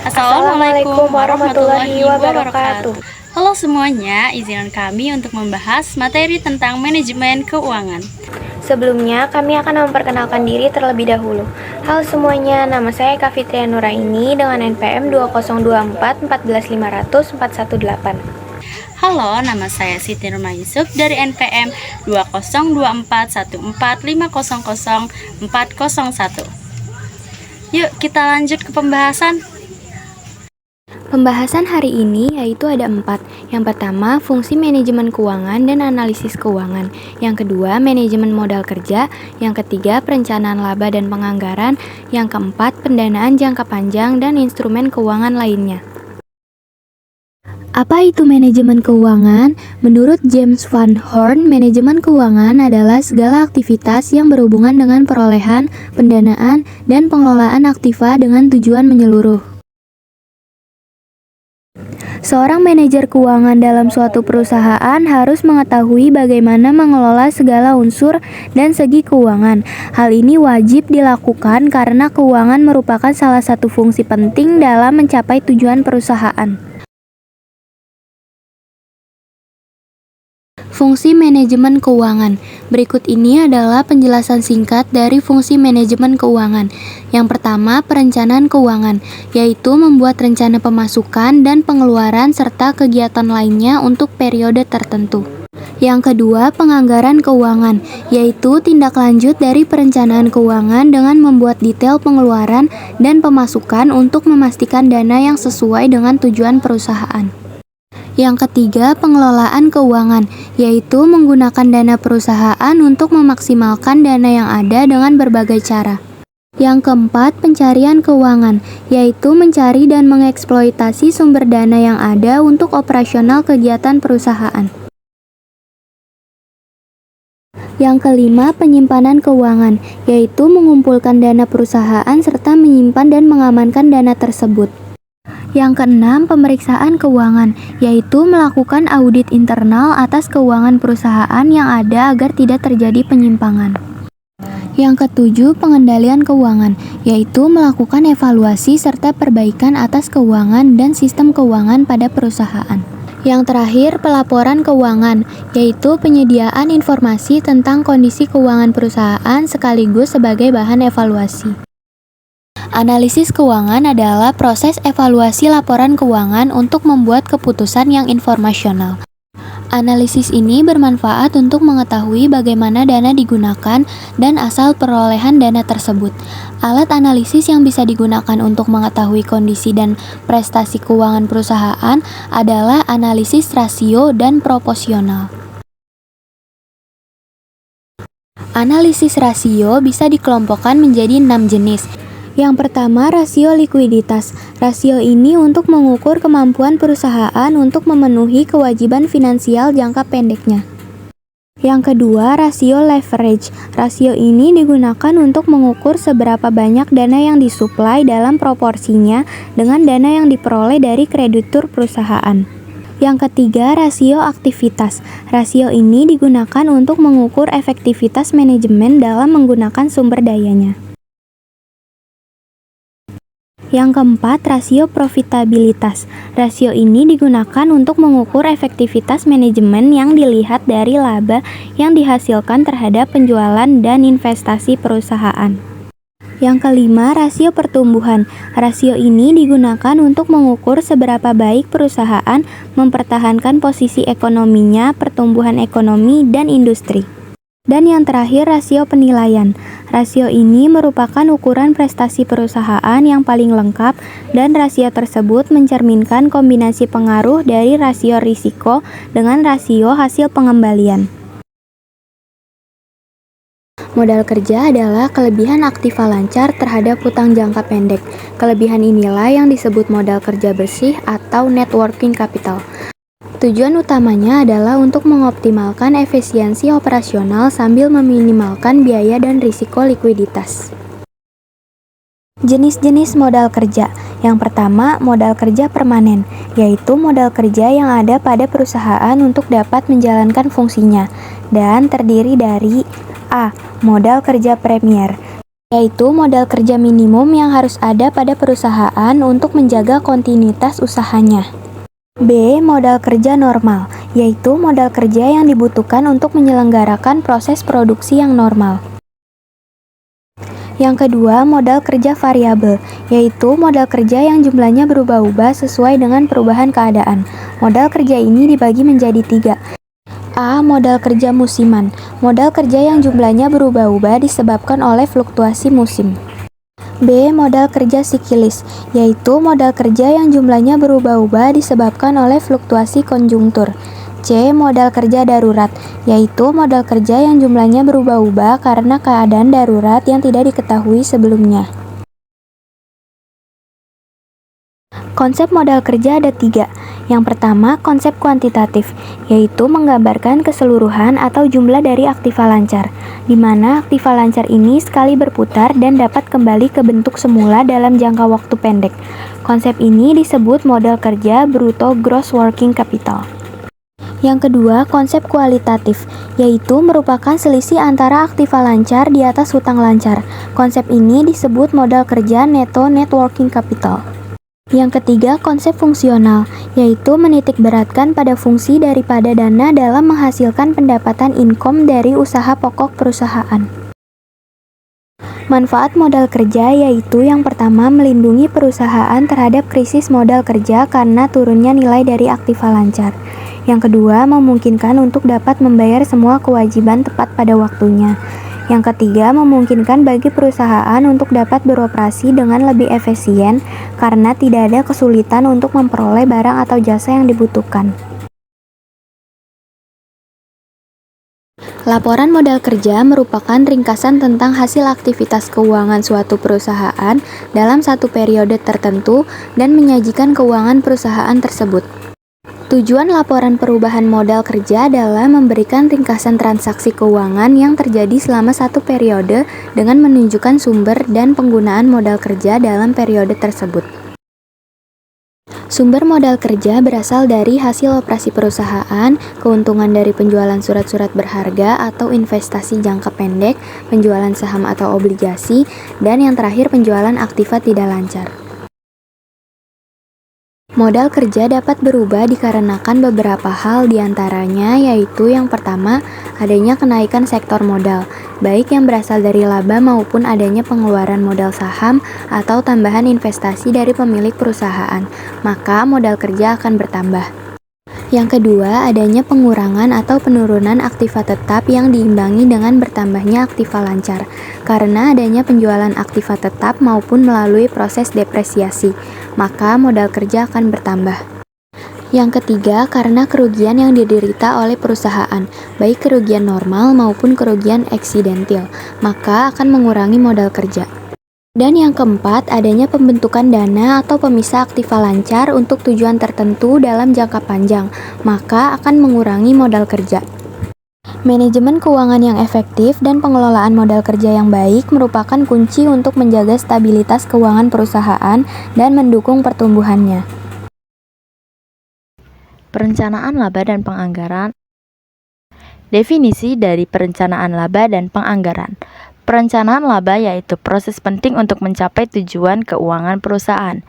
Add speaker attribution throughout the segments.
Speaker 1: Assalamualaikum warahmatullahi wabarakatuh.
Speaker 2: Halo semuanya, izinkan kami untuk membahas materi tentang manajemen keuangan.
Speaker 1: Sebelumnya, kami akan memperkenalkan diri terlebih dahulu. Halo semuanya, nama saya Kak Fitria Nuraini dengan NPM 2024 14500 418.
Speaker 2: Halo, nama saya Siti Nurma Yusuf dari NPM 2024 14500 401. Yuk kita lanjut ke pembahasan.
Speaker 1: Pembahasan hari ini yaitu ada 4. Yang pertama, fungsi manajemen keuangan dan analisis keuangan. Yang kedua, manajemen modal kerja. Yang ketiga, perencanaan laba dan penganggaran. Yang keempat, pendanaan jangka panjang dan instrumen keuangan lainnya. Apa itu manajemen keuangan? Menurut James Van Horn, manajemen keuangan adalah segala aktivitas yang berhubungan dengan perolehan, pendanaan, dan pengelolaan aktiva dengan tujuan menyeluruh. Seorang manajer keuangan dalam suatu perusahaan harus mengetahui bagaimana mengelola segala unsur dan segi keuangan. Hal ini wajib dilakukan karena keuangan merupakan salah satu fungsi penting dalam mencapai tujuan perusahaan. Fungsi manajemen keuangan. Berikut ini adalah penjelasan singkat dari fungsi manajemen keuangan. Yang pertama, perencanaan keuangan, yaitu membuat rencana pemasukan dan pengeluaran serta kegiatan lainnya untuk periode tertentu. Yang kedua, penganggaran keuangan, yaitu tindak lanjut dari perencanaan keuangan dengan membuat detail pengeluaran dan pemasukan untuk memastikan dana yang sesuai dengan tujuan perusahaan. Yang ketiga, pengelolaan keuangan, yaitu menggunakan dana perusahaan untuk memaksimalkan dana yang ada dengan berbagai cara. Yang keempat, pencarian keuangan, yaitu mencari dan mengeksploitasi sumber dana yang ada untuk operasional kegiatan perusahaan. Yang kelima, penyimpanan keuangan, yaitu mengumpulkan dana perusahaan serta menyimpan dan mengamankan dana tersebut. Yang keenam, pemeriksaan keuangan, yaitu melakukan audit internal atas keuangan perusahaan yang ada agar tidak terjadi penyimpangan. Yang ketujuh, pengendalian keuangan, yaitu melakukan evaluasi serta perbaikan atas keuangan dan sistem keuangan pada perusahaan. Yang terakhir, pelaporan keuangan, yaitu penyediaan informasi tentang kondisi keuangan perusahaan sekaligus sebagai bahan evaluasi. Analisis keuangan adalah proses evaluasi laporan keuangan untuk membuat keputusan yang informasional. Analisis ini bermanfaat untuk mengetahui bagaimana dana digunakan dan asal perolehan dana tersebut. Alat analisis yang bisa digunakan untuk mengetahui kondisi dan prestasi keuangan perusahaan adalah analisis rasio dan proporsional. Analisis rasio bisa dikelompokkan menjadi 6 jenis. Yang pertama, rasio likuiditas. Rasio ini untuk mengukur kemampuan perusahaan untuk memenuhi kewajiban finansial jangka pendeknya. Yang kedua, rasio leverage. Rasio ini digunakan untuk mengukur seberapa banyak dana yang disuplai dalam proporsinya dengan dana yang diperoleh dari kreditur perusahaan. Yang ketiga, rasio aktivitas. Rasio ini digunakan untuk mengukur efektivitas manajemen dalam menggunakan sumber dayanya. Yang keempat, rasio profitabilitas. Rasio ini digunakan untuk mengukur efektivitas manajemen yang dilihat dari laba yang dihasilkan terhadap penjualan dan investasi perusahaan. Yang kelima, rasio pertumbuhan. Rasio ini digunakan untuk mengukur seberapa baik perusahaan mempertahankan posisi ekonominya, pertumbuhan ekonomi, dan industri. Dan yang terakhir, rasio penilaian. Rasio ini merupakan ukuran prestasi perusahaan yang paling lengkap dan rasio tersebut mencerminkan kombinasi pengaruh dari rasio risiko dengan rasio hasil pengembalian. Modal kerja adalah kelebihan aktiva lancar terhadap hutang jangka pendek. Kelebihan inilah yang disebut modal kerja bersih atau net working capital. Tujuan utamanya adalah untuk mengoptimalkan efisiensi operasional sambil meminimalkan biaya dan risiko likuiditas. Jenis-jenis modal kerja. Yang pertama, modal kerja permanen, yaitu modal kerja yang ada pada perusahaan untuk dapat menjalankan fungsinya, dan terdiri dari A. Modal kerja premier. yaitu modal kerja minimum yang harus ada pada perusahaan untuk menjaga kontinuitas usahanya. B. Modal kerja normal, yaitu modal kerja yang dibutuhkan untuk menyelenggarakan proses produksi yang normal. Yang kedua, modal kerja variabel, yaitu modal kerja yang jumlahnya berubah-ubah sesuai dengan perubahan keadaan. Modal kerja ini dibagi menjadi 3. A. Modal kerja musiman, modal kerja yang jumlahnya berubah-ubah disebabkan oleh fluktuasi musim. B. Modal kerja sikilis, yaitu modal kerja yang jumlahnya berubah-ubah disebabkan oleh fluktuasi konjungtur. C. Modal kerja darurat, yaitu modal kerja yang jumlahnya berubah-ubah karena keadaan darurat yang tidak diketahui sebelumnya. Konsep modal kerja ada 3. Yang pertama, konsep kuantitatif, yaitu menggambarkan keseluruhan atau jumlah dari aktiva lancar, di mana aktiva lancar ini sekali berputar dan dapat kembali ke bentuk semula dalam jangka waktu pendek. Konsep ini disebut modal kerja bruto gross working capital. Yang kedua, konsep kualitatif, yaitu merupakan selisih antara aktiva lancar di atas hutang lancar. Konsep ini disebut modal kerja neto net working capital. Yang ketiga, konsep fungsional, yaitu menitikberatkan pada fungsi daripada dana dalam menghasilkan pendapatan income dari usaha pokok perusahaan. Manfaat modal kerja yaitu yang pertama, melindungi perusahaan terhadap krisis modal kerja karena turunnya nilai dari aktiva lancar. Yang kedua, memungkinkan untuk dapat membayar semua kewajiban tepat pada waktunya. Yang ketiga, memungkinkan bagi perusahaan untuk dapat beroperasi dengan lebih efisien karena tidak ada kesulitan untuk memperoleh barang atau jasa yang dibutuhkan. Laporan modal kerja merupakan ringkasan tentang hasil aktivitas keuangan suatu perusahaan dalam satu periode tertentu dan menyajikan keuangan perusahaan tersebut. Tujuan laporan perubahan modal kerja adalah memberikan ringkasan transaksi keuangan yang terjadi selama satu periode dengan menunjukkan sumber dan penggunaan modal kerja dalam periode tersebut. Sumber modal kerja berasal dari hasil operasi perusahaan, keuntungan dari penjualan surat-surat berharga atau investasi jangka pendek, penjualan saham atau obligasi, dan yang terakhir penjualan aktiva tidak lancar. Modal kerja dapat berubah dikarenakan beberapa hal diantaranya, yaitu yang pertama, adanya kenaikan sektor modal, baik yang berasal dari laba maupun adanya pengeluaran modal saham atau tambahan investasi dari pemilik perusahaan, maka modal kerja akan bertambah. Yang kedua, adanya pengurangan atau penurunan aktiva tetap yang diimbangi dengan bertambahnya aktiva lancar, karena adanya penjualan aktiva tetap maupun melalui proses depresiasi, maka modal kerja akan bertambah. Yang ketiga, karena kerugian yang diderita oleh perusahaan, baik kerugian normal maupun kerugian eksidentil, maka akan mengurangi modal kerja. Dan yang keempat, adanya pembentukan dana atau pemisah aktiva lancar untuk tujuan tertentu dalam jangka panjang, maka akan mengurangi modal kerja. Manajemen keuangan yang efektif dan pengelolaan modal kerja yang baik merupakan kunci untuk menjaga stabilitas keuangan perusahaan dan mendukung pertumbuhannya.
Speaker 3: Perencanaan laba dan penganggaran. Definisi dari perencanaan laba dan penganggaran. Perencanaan laba yaitu proses penting untuk mencapai tujuan keuangan perusahaan.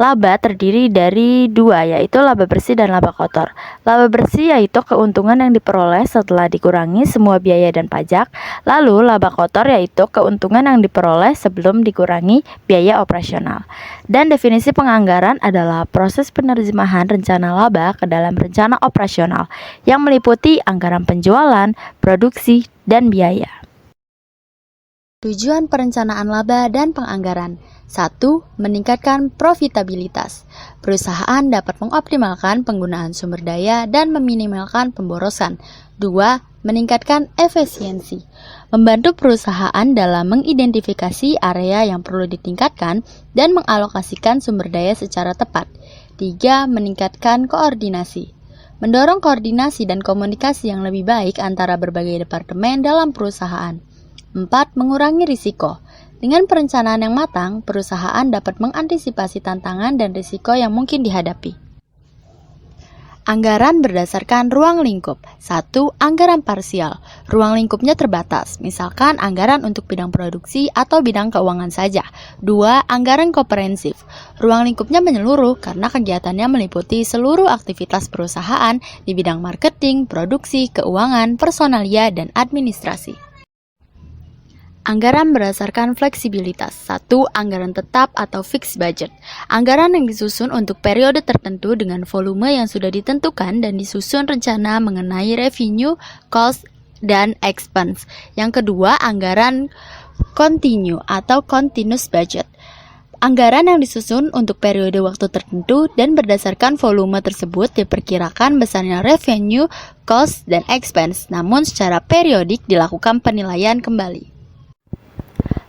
Speaker 3: Laba terdiri dari dua, yaitu laba bersih dan laba kotor. Laba bersih yaitu keuntungan yang diperoleh setelah dikurangi semua biaya dan pajak. Lalu laba kotor yaitu keuntungan yang diperoleh sebelum dikurangi biaya operasional. Dan definisi penganggaran adalah proses penerjemahan rencana laba ke dalam rencana operasional yang meliputi anggaran penjualan, produksi, dan biaya.
Speaker 2: Tujuan perencanaan laba dan penganggaran. 1. Meningkatkan profitabilitas. Perusahaan dapat mengoptimalkan penggunaan sumber daya dan meminimalkan pemborosan. 2. Meningkatkan efisiensi. Membantu perusahaan dalam mengidentifikasi area yang perlu ditingkatkan dan mengalokasikan sumber daya secara tepat. 3. Meningkatkan koordinasi. Mendorong koordinasi dan komunikasi yang lebih baik antara berbagai departemen dalam perusahaan. 4. Mengurangi risiko. Dengan perencanaan yang matang, perusahaan dapat mengantisipasi tantangan dan risiko yang mungkin dihadapi. Anggaran berdasarkan ruang lingkup. 1. Anggaran parsial. Ruang lingkupnya terbatas, misalkan anggaran untuk bidang produksi atau bidang keuangan saja. 2. Anggaran komprehensif. Ruang lingkupnya menyeluruh karena kegiatannya meliputi seluruh aktivitas perusahaan di bidang marketing, produksi, keuangan, personalia, dan administrasi. Anggaran berdasarkan fleksibilitas. 1. Anggaran tetap atau fixed budget. Anggaran yang disusun untuk periode tertentu dengan volume yang sudah ditentukan dan disusun rencana mengenai revenue, cost, dan expense. Yang kedua, anggaran continue atau continuous budget. Anggaran yang disusun untuk periode waktu tertentu dan berdasarkan volume tersebut diperkirakan besarnya revenue, cost, dan expense, namun secara periodik dilakukan penilaian kembali.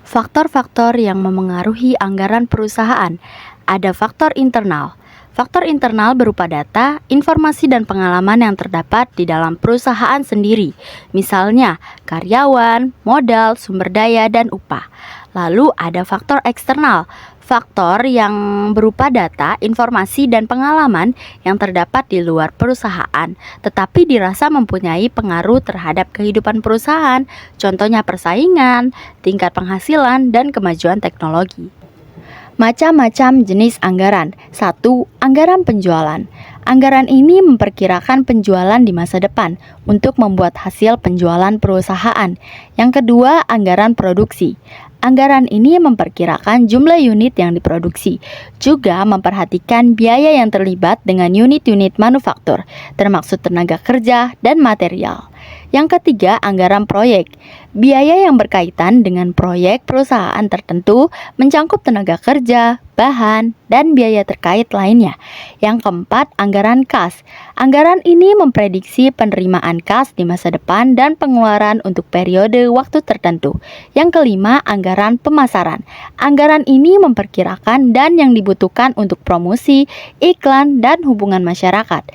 Speaker 3: Faktor-faktor yang memengaruhi anggaran perusahaan. Ada faktor internal. Faktor internal berupa data, informasi, dan pengalaman yang terdapat di dalam perusahaan sendiri. Misalnya, karyawan, modal, sumber daya, dan upah. Lalu ada faktor eksternal. Faktor yang berupa data, informasi, dan pengalaman yang terdapat di luar perusahaan, tetapi dirasa mempunyai pengaruh terhadap kehidupan perusahaan, contohnya persaingan, tingkat penghasilan, dan kemajuan teknologi. Macam-macam jenis anggaran. 1. Anggaran penjualan. Anggaran ini memperkirakan penjualan di masa depan untuk membuat hasil penjualan perusahaan. Yang kedua, anggaran produksi. Anggaran ini memperkirakan jumlah unit yang diproduksi, juga memperhatikan biaya yang terlibat dengan unit-unit manufaktur, termasuk tenaga kerja dan material. Yang ketiga, anggaran proyek. Biaya yang berkaitan dengan proyek perusahaan tertentu mencangkup tenaga kerja, bahan, dan biaya terkait lainnya. Yang keempat, anggaran kas. Anggaran ini memprediksi penerimaan kas di masa depan dan pengeluaran untuk periode waktu tertentu. Yang kelima, anggaran pemasaran. Anggaran ini memperkirakan dan yang dibutuhkan untuk promosi, iklan, dan hubungan masyarakat.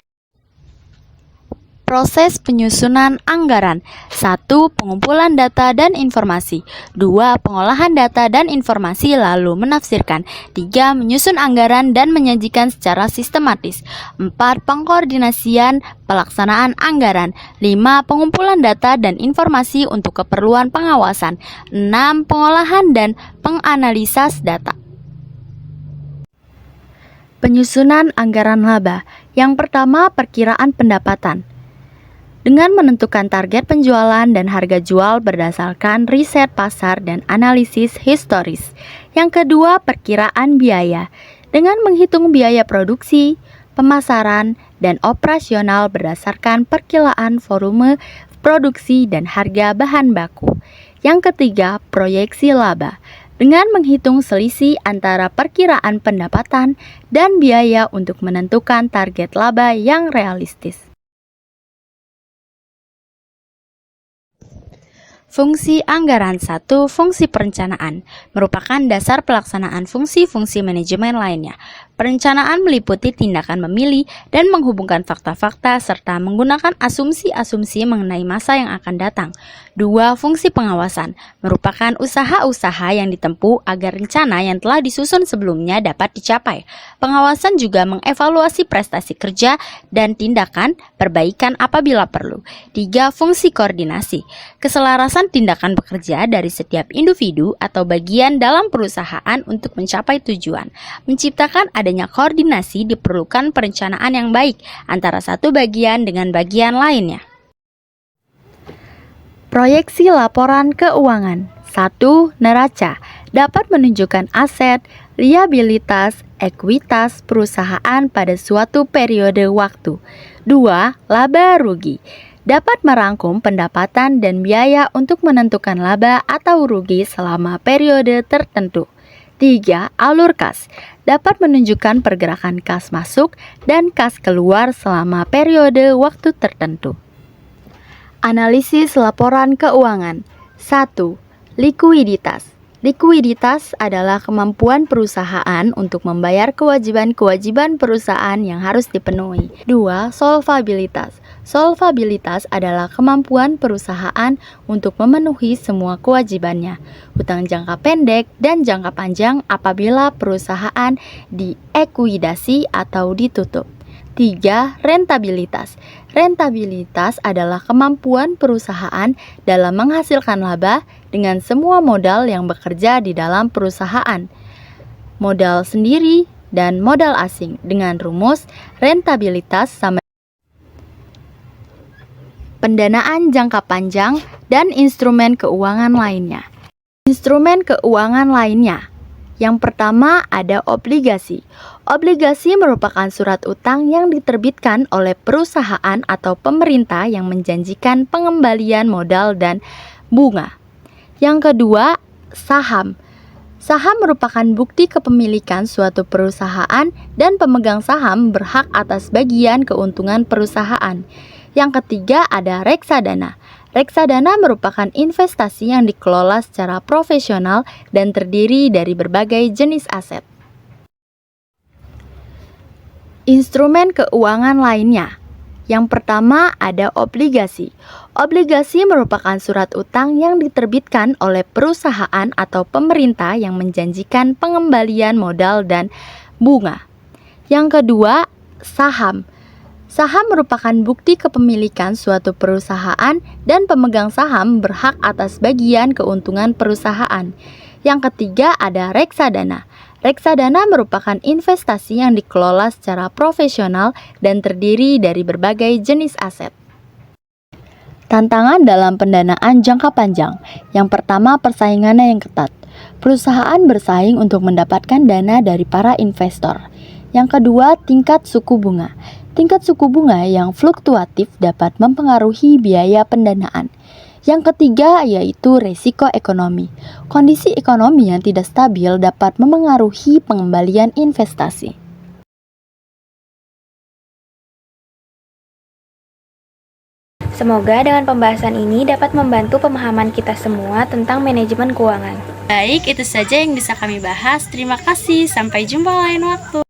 Speaker 2: Proses penyusunan anggaran. 1. Pengumpulan data dan informasi. 2. Pengolahan data dan informasi lalu menafsirkan. 3. Menyusun anggaran dan menyajikan secara sistematis. 4. Pengkoordinasian pelaksanaan anggaran. 5. Pengumpulan data dan informasi untuk keperluan pengawasan. 6. Pengolahan dan penganalisis data.
Speaker 3: Penyusunan anggaran laba. Yang pertama, perkiraan pendapatan. Dengan menentukan target penjualan dan harga jual berdasarkan riset pasar dan analisis historis. Yang kedua, perkiraan biaya. Dengan menghitung biaya produksi, pemasaran, dan operasional berdasarkan perkiraan volume produksi dan harga bahan baku. Yang ketiga, proyeksi laba. Dengan menghitung selisih antara perkiraan pendapatan dan biaya untuk menentukan target laba yang realistis.
Speaker 2: Fungsi anggaran. 1. Fungsi perencanaan merupakan dasar pelaksanaan fungsi-fungsi manajemen lainnya. Perencanaan meliputi tindakan memilih dan menghubungkan fakta-fakta serta menggunakan asumsi-asumsi mengenai masa yang akan datang. 2. Fungsi pengawasan merupakan usaha-usaha yang ditempuh agar rencana yang telah disusun sebelumnya dapat dicapai. Pengawasan juga mengevaluasi prestasi kerja dan tindakan perbaikan apabila perlu. 3. Fungsi koordinasi keselarasan tindakan bekerja dari setiap individu atau bagian dalam perusahaan untuk mencapai tujuan. Menciptakan adanya koordinasi diperlukan perencanaan yang baik antara satu bagian dengan bagian lainnya.
Speaker 3: Proyeksi laporan keuangan. 1. Neraca dapat menunjukkan aset, liabilitas, ekuitas perusahaan pada suatu periode waktu. 2. Laba rugi dapat merangkum pendapatan dan biaya untuk menentukan laba atau rugi selama periode tertentu. 3. Alur kas dapat menunjukkan pergerakan kas masuk dan kas keluar selama periode waktu tertentu. Analisis laporan keuangan. 1. Likuiditas. Likuiditas adalah kemampuan perusahaan untuk membayar kewajiban-kewajiban perusahaan yang harus dipenuhi. 2. Solvabilitas. Solvabilitas adalah kemampuan perusahaan untuk memenuhi semua kewajibannya, hutang jangka pendek dan jangka panjang apabila perusahaan diekuidasi atau ditutup.
Speaker 2: 3. Rentabilitas. Rentabilitas adalah kemampuan perusahaan dalam menghasilkan laba dengan semua modal yang bekerja di dalam perusahaan, modal sendiri dan modal asing, dengan rumus rentabilitas sama pendanaan jangka panjang dan instrumen keuangan lainnya. Instrumen keuangan lainnya. Yang pertama ada obligasi. Obligasi merupakan surat utang yang diterbitkan oleh perusahaan atau pemerintah yang menjanjikan pengembalian modal dan bunga. Yang kedua, saham. Saham merupakan bukti kepemilikan suatu perusahaan dan pemegang saham berhak atas bagian keuntungan perusahaan. Yang ketiga ada reksadana. Reksadana merupakan investasi yang dikelola secara profesional dan terdiri dari berbagai jenis aset. Instrumen keuangan lainnya. Yang pertama ada obligasi. Obligasi merupakan surat utang yang diterbitkan oleh perusahaan atau pemerintah yang menjanjikan pengembalian modal dan bunga. Yang kedua, saham. Saham merupakan bukti kepemilikan suatu perusahaan dan pemegang saham berhak atas bagian keuntungan perusahaan. Yang ketiga ada reksadana. Reksadana merupakan investasi yang dikelola secara profesional dan terdiri dari berbagai jenis aset. Tantangan dalam pendanaan jangka panjang. Yang pertama, persaingannya yang ketat. Perusahaan bersaing untuk mendapatkan dana dari para investor. Yang kedua, tingkat suku bunga. Tingkat suku bunga yang fluktuatif dapat mempengaruhi biaya pendanaan. Yang ketiga yaitu resiko ekonomi. Kondisi ekonomi yang tidak stabil dapat memengaruhi pengembalian investasi.
Speaker 1: Semoga dengan pembahasan ini dapat membantu pemahaman kita semua tentang manajemen keuangan.
Speaker 2: Baik, itu saja yang bisa kami bahas. Terima kasih, sampai jumpa lain waktu.